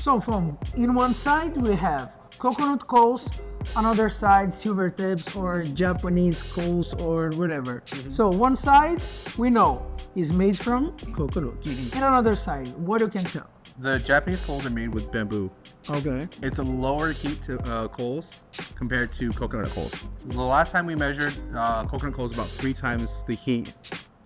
So from in one side we have coconut coals, another side silver tips or Japanese coals or whatever. So one side we know is made from coconut, and another side, what you can tell? The Japanese coals are made with bamboo. Okay. It's a lower heat to coals compared to coconut coals. The last time we measured, coconut coals about 3 times the heat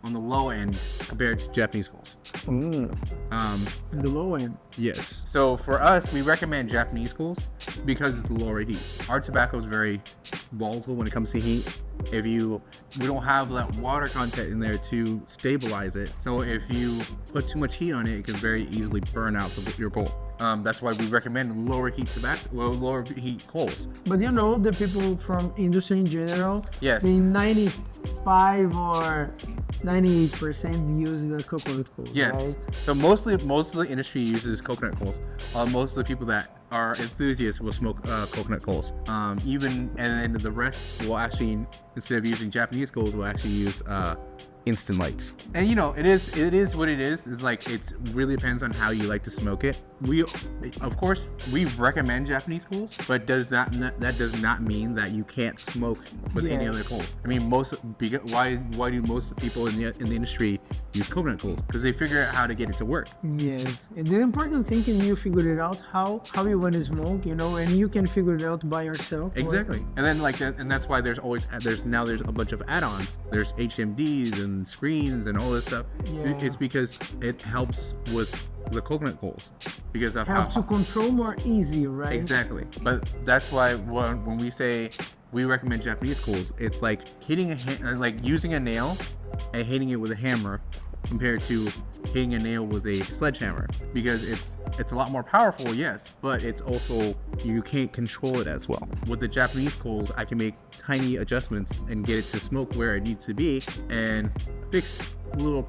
on the low end compared to Japanese coals. The low end. Yes. So for us, we recommend Japanese coals because it's the lower heat. Our tobacco is very volatile when it comes to heat. We don't have that water content in there to stabilize it. So if you put too much heat on it, it can very easily burn out your bowl. That's why we recommend lower heat lower heat coals. But you know, the people from industry in general, Yes. the 95 or 98% use the coconut coals, Yes. right? So most of the industry uses coconut coals. Most of the people that are enthusiasts will smoke coconut coals. And then the rest will actually, instead of using Japanese coals, will actually use instant lights. And you know, it is what it is. It's like, it really depends on how you like to smoke it. Of course, we recommend Japanese coals, but that does not mean that you can't smoke with any other coals. I mean, why do most people in the industry use coconut coals? Because they figure out how to get it to work. Yes, and the important thing is you figure it out how you want to smoke, you know, and you can figure it out by yourself. Exactly. And then and that's why there's a bunch of add-ons. There's HMDs and screens and all this stuff. Yeah. It's because it helps with the coconut coals because of Help to control more easy, right? Exactly. But that's why when we say we recommend Japanese coals, it's like like using a nail and hitting it with a hammer compared to hitting a nail with a sledgehammer, because it's a lot more powerful, yes, but it's also, you can't control it as well. With the Japanese coals, I can make tiny adjustments and get it to smoke where it needs to be and fix the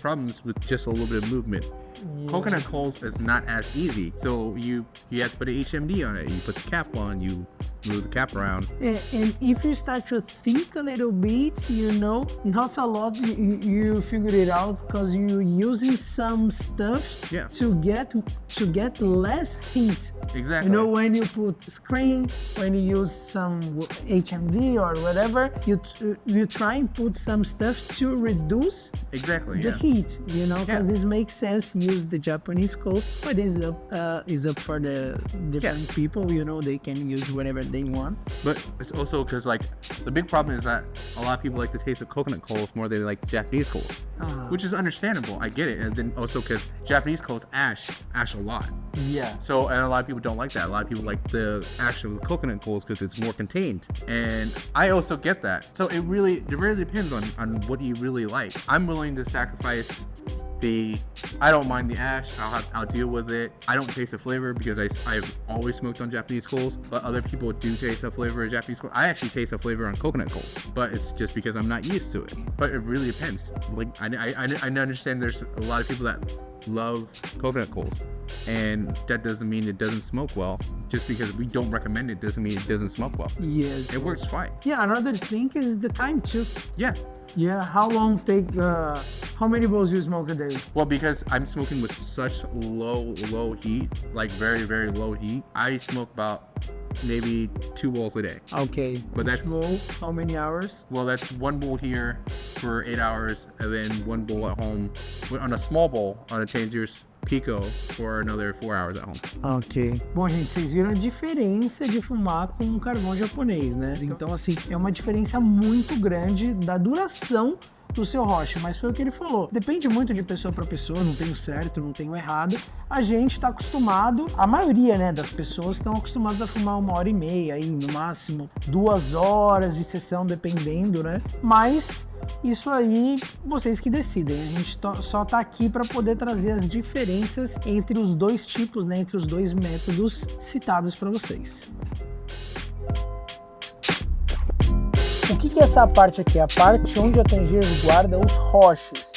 problems with just a little bit of movement. Yeah. Coconut coals is not as easy, so you have to put an HMD on it. You put the cap on, you move the cap around. And if you start to think a little bit, you know, not a lot, you figure it out because you're using some stuff to get less heat. Exactly. You know, when you put screen, when you use some HMD or whatever, you try and put some stuff to reduce the heat, you know, because this makes sense. Use the Japanese coals, but is up for the different people, you know, they can use whatever they want. But it's also because, like, the big problem is that a lot of people like the taste of coconut coals more than they like Japanese coals, which is understandable. I get it. And then also because Japanese coals ash a lot. Yeah. So, and a lot of people don't like that. A lot of people like the ash of the coconut coals because it's more contained. And I also get that. So it really depends on what you really like. I'm willing to sacrifice I don't mind the ash. I'll deal with it. I don't taste the flavor because I've always smoked on Japanese coals, but other people do taste the flavor of Japanese coals. I actually taste the flavor on coconut coals, but it's just because I'm not used to it. But it really depends. Like, I understand there's a lot of people that love coconut coals, and that doesn't mean it doesn't smoke well. Just because we don't recommend it doesn't mean it doesn't smoke well. Yes. It works fine. Yeah, another thing is the time too. Yeah, how long how many bowls you smoke a day? Well, because I'm smoking with such low heat, like very, very low heat, I smoke about maybe 2 bowls a day. Okay. But that's bowl, how many hours? Well, that's 1 bowl here for 8 hours, and then 1 bowl at home on a small bowl on a Tangiers Pico for another 4 hours at home. Ok. Bom, gente, vocês viram a diferença de fumar com um carvão japonês, né? Então, assim, é uma diferença muito grande da duração do seu rocha, mas foi o que ele falou. Depende muito de pessoa para pessoa, não tem o certo, não tem o errado. A gente está acostumado, a maioria, né, das pessoas estão acostumadas a fumar 1h30, aí, no máximo 2 horas de sessão, dependendo, né? Mas isso aí, vocês que decidem. A gente só tá aqui para poder trazer as diferenças entre os dois tipos, né, entre os dois métodos citados para vocês. O que é essa parte aqui? A parte onde a Tangiers guarda os roches.